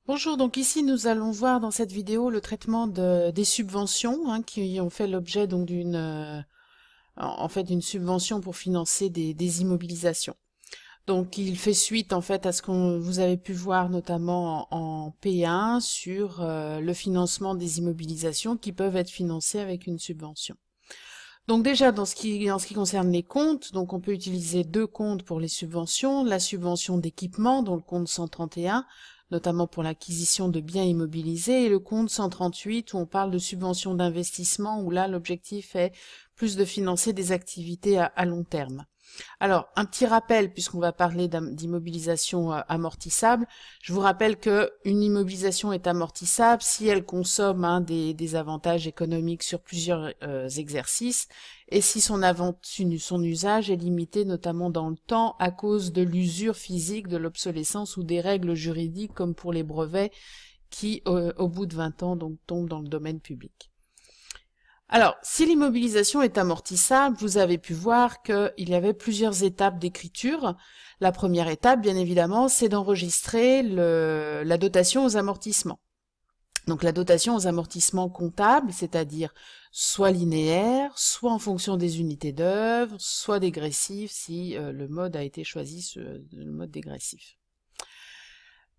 Bonjour, donc ici nous allons voir dans cette vidéo le traitement des subventions qui ont fait l'objet donc d'une subvention pour financer des immobilisations. Donc il fait suite en fait à ce que vous avez pu voir notamment en P1 sur le financement des immobilisations qui peuvent être financées avec une subvention. Donc déjà en ce qui concerne les comptes, donc on peut utiliser deux comptes pour les subventions, la subvention d'équipement, dont le compte 131, notamment pour l'acquisition de biens immobilisés, et le compte 138 où on parle de subvention d'investissement, où là l'objectif est plus de financer des activités à long terme. Alors, un petit rappel, puisqu'on va parler d'immobilisation amortissable, je vous rappelle que une immobilisation est amortissable si elle consomme des avantages économiques sur plusieurs exercices et si son usage est limité notamment dans le temps à cause de l'usure physique, de l'obsolescence ou des règles juridiques comme pour les brevets qui, au bout de 20 ans, donc, tombent dans le domaine public. Alors, si l'immobilisation est amortissable, vous avez pu voir qu'il y avait plusieurs étapes d'écriture. La première étape, bien évidemment, c'est d'enregistrer la dotation aux amortissements. Donc la dotation aux amortissements comptables, c'est-à-dire soit linéaire, soit en fonction des unités d'œuvre, soit dégressif si le mode a été choisi, le mode dégressif.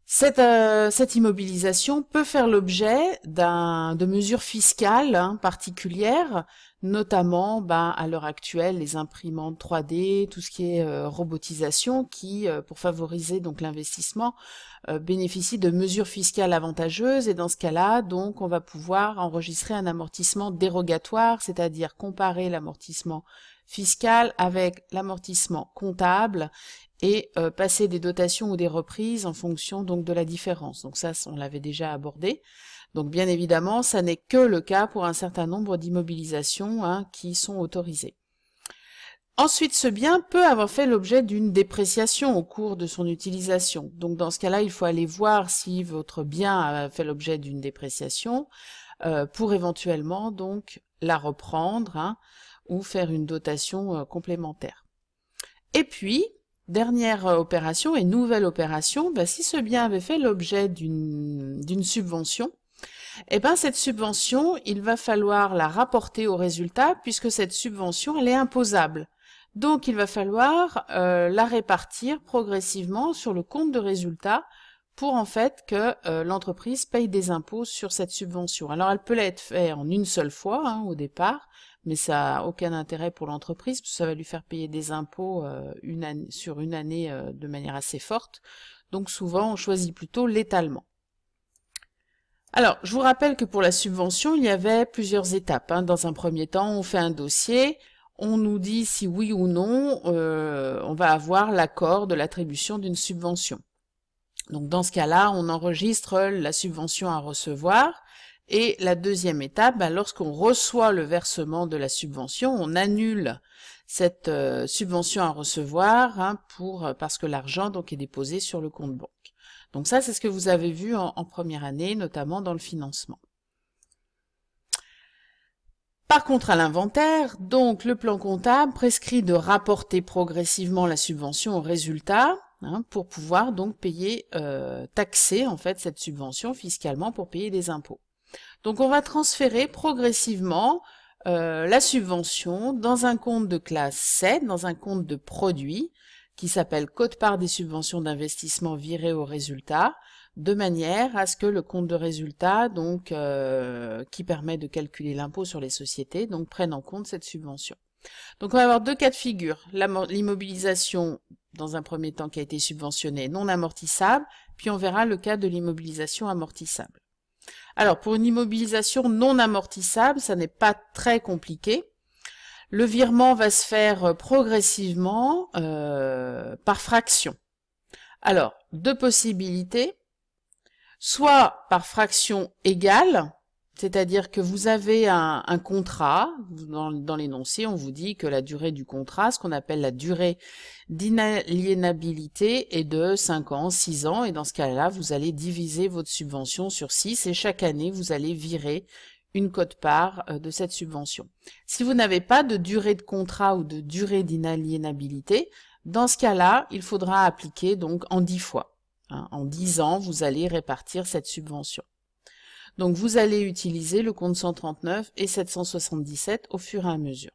Cette immobilisation peut faire l'objet de mesures fiscales particulières, notamment à l'heure actuelle les imprimantes 3D, tout ce qui est robotisation, qui pour favoriser donc l'investissement bénéficie de mesures fiscales avantageuses, et dans ce cas-là donc on va pouvoir enregistrer un amortissement dérogatoire, c'est-à-dire comparer l'amortissement fiscal avec l'amortissement comptable et passer des dotations ou des reprises en fonction donc de la différence. Donc ça, on l'avait déjà abordé. Donc bien évidemment, ça n'est que le cas pour un certain nombre d'immobilisations qui sont autorisées. Ensuite, ce bien peut avoir fait l'objet d'une dépréciation au cours de son utilisation. Donc dans ce cas-là, il faut aller voir si votre bien a fait l'objet d'une dépréciation pour éventuellement donc la reprendre ou faire une dotation complémentaire. Et puis, dernière opération et nouvelle opération, si ce bien avait fait l'objet d'une subvention, cette subvention, il va falloir la rapporter au résultat puisque cette subvention, elle est imposable. Donc, il va falloir la répartir progressivement sur le compte de résultat pour en fait que l'entreprise paye des impôts sur cette subvention. Alors, elle peut être faite en une seule fois au départ, mais ça n'a aucun intérêt pour l'entreprise, parce que ça va lui faire payer des impôts sur une année de manière assez forte. Donc souvent, on choisit plutôt l'étalement. Alors, je vous rappelle que pour la subvention, il y avait plusieurs étapes. Dans un premier temps, on fait un dossier, on nous dit si oui ou non, on va avoir l'accord de l'attribution d'une subvention. Donc dans ce cas-là, on enregistre la subvention à recevoir. Et la deuxième étape, lorsqu'on reçoit le versement de la subvention, on annule cette subvention à recevoir parce que l'argent donc est déposé sur le compte banque. Donc ça, c'est ce que vous avez vu en première année, notamment dans le financement. Par contre, à l'inventaire, donc le plan comptable prescrit de rapporter progressivement la subvention au résultat pour pouvoir donc payer, taxer en fait cette subvention fiscalement pour payer des impôts. Donc on va transférer progressivement la subvention dans un compte de classe 7, dans un compte de produit qui s'appelle quote-part des subventions d'investissement virées au résultat, de manière à ce que le compte de résultat, donc qui permet de calculer l'impôt sur les sociétés, donc prenne en compte cette subvention. Donc on va avoir deux cas de figure, l'immobilisation dans un premier temps qui a été subventionnée non amortissable, puis on verra le cas de l'immobilisation amortissable. Alors, pour une immobilisation non amortissable, ça n'est pas très compliqué. Le virement va se faire progressivement par fraction. Alors, deux possibilités. Soit par fraction égale, c'est-à-dire que vous avez un contrat, dans l'énoncé, on vous dit que la durée du contrat, ce qu'on appelle la durée d'inaliénabilité, est de 5 ans, 6 ans, et dans ce cas-là, vous allez diviser votre subvention sur 6, et chaque année, vous allez virer une quote-part de cette subvention. Si vous n'avez pas de durée de contrat ou de durée d'inaliénabilité, dans ce cas-là, il faudra appliquer donc en 10 fois. Hein. En 10 ans, vous allez répartir cette subvention. Donc vous allez utiliser le compte 139 et 777 au fur et à mesure.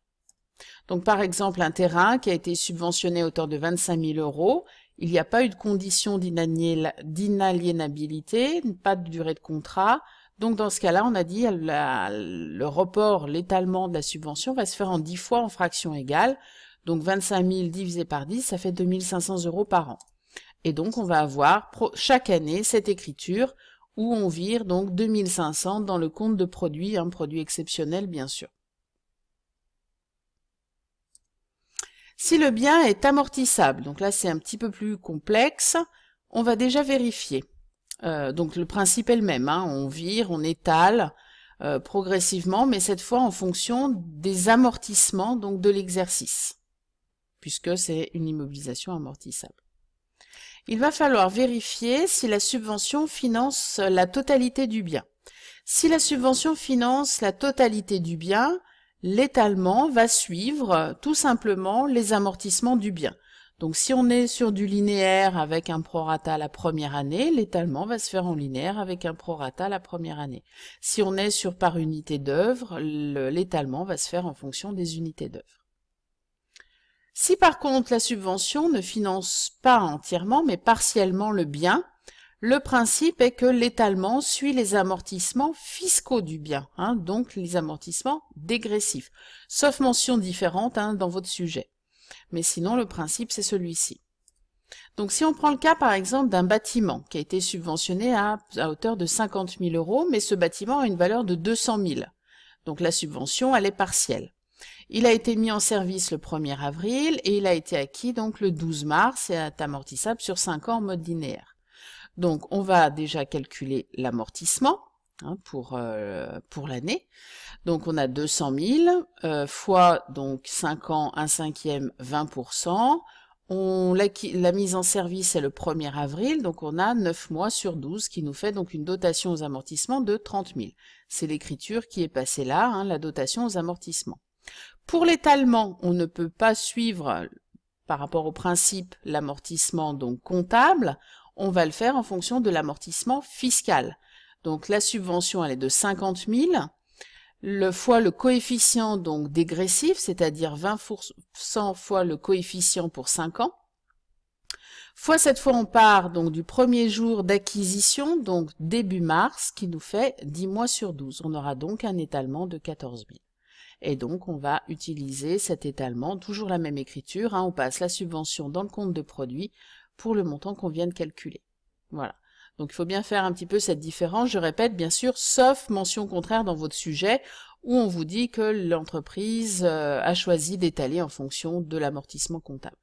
Donc par exemple, un terrain qui a été subventionné à hauteur de 25 000 €, il n'y a pas eu de condition d'inaliénabilité, pas de durée de contrat. Donc dans ce cas-là, on a dit le report, l'étalement de la subvention va se faire en 10 fois en fractions égales. Donc 25 000 divisé par 10, ça fait 2 500 € par an. Et donc on va avoir chaque année cette écriture où on vire donc 2 500 dans le compte de produit, un produit exceptionnel bien sûr. Si le bien est amortissable, donc là c'est un petit peu plus complexe, on va déjà vérifier. Donc le principe est le même, hein, on vire, on étale progressivement, mais cette fois en fonction des amortissements donc de l'exercice, puisque c'est une immobilisation amortissable. Il va falloir vérifier si la subvention finance la totalité du bien. Si la subvention finance la totalité du bien, l'étalement va suivre tout simplement les amortissements du bien. Donc si on est sur du linéaire avec un prorata la première année, l'étalement va se faire en linéaire avec un prorata la première année. Si on est sur par unité d'œuvre, l'étalement va se faire en fonction des unités d'œuvre. Si par contre la subvention ne finance pas entièrement mais partiellement le bien, le principe est que l'étalement suit les amortissements fiscaux du bien, hein, donc les amortissements dégressifs, sauf mention différente hein, dans votre sujet. Mais sinon, le principe, c'est celui-ci. Donc si on prend le cas par exemple d'un bâtiment qui a été subventionné à hauteur de 50 000 €, mais ce bâtiment a une valeur de 200 000. Donc la subvention, elle est partielle. Il a été mis en service le 1er avril et il a été acquis donc le 12 mars et est amortissable sur 5 ans en mode linéaire. Donc on va déjà calculer l'amortissement hein, pour l'année. Donc on a 200 000 fois donc 5 ans, 1/5, 20%. La mise en service est le 1er avril, donc on a 9 mois sur 12 qui nous fait donc une dotation aux amortissements de 30 000. C'est l'écriture qui est passée là, hein, la dotation aux amortissements. Pour l'étalement, on ne peut pas suivre par rapport au principe l'amortissement donc comptable, on va le faire en fonction de l'amortissement fiscal. Donc la subvention elle est de 50 000, fois le coefficient donc dégressif, c'est-à-dire 20% fois le coefficient pour 5 ans, fois cette fois on part donc du premier jour d'acquisition, donc début mars, qui nous fait 10 mois sur 12. On aura donc un étalement de 14 000. Et donc, on va utiliser cet étalement, toujours la même écriture, hein, on passe la subvention dans le compte de produit pour le montant qu'on vient de calculer. Voilà. Donc, il faut bien faire un petit peu cette différence, je répète, bien sûr, sauf mention contraire dans votre sujet, où on vous dit que l'entreprise a choisi d'étaler en fonction de l'amortissement comptable.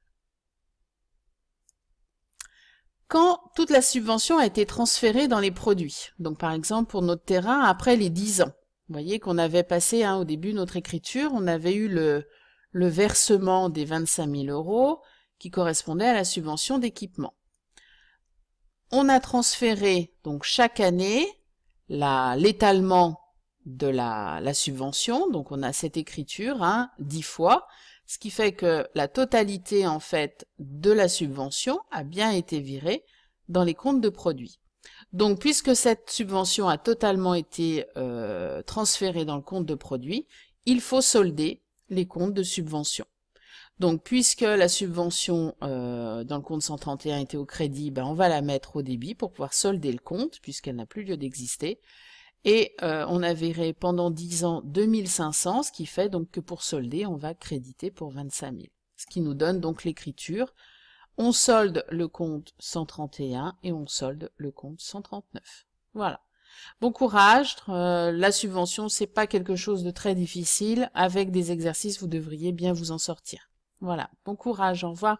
Quand toute la subvention a été transférée dans les produits, donc par exemple pour notre terrain après les 10 ans, vous voyez qu'on avait passé au début notre écriture, on avait eu le versement des 25 000 € qui correspondait à la subvention d'équipement. On a transféré donc chaque année l'étalement de la subvention, donc on a cette écriture 10 fois, ce qui fait que la totalité en fait de la subvention a bien été virée dans les comptes de produits. Donc, puisque cette subvention a totalement été transférée dans le compte de produit, il faut solder les comptes de subvention. Donc, puisque la subvention dans le compte 131 était au crédit, on va la mettre au débit pour pouvoir solder le compte, puisqu'elle n'a plus lieu d'exister. Et on a viré pendant 10 ans 2 500, ce qui fait donc que pour solder, on va créditer pour 25 000. Ce qui nous donne donc l'écriture. On solde le compte 131 et on solde le compte 139. Voilà. Bon courage. La subvention, c'est pas quelque chose de très difficile. Avec des exercices, vous devriez bien vous en sortir. Voilà. Bon courage. Au revoir.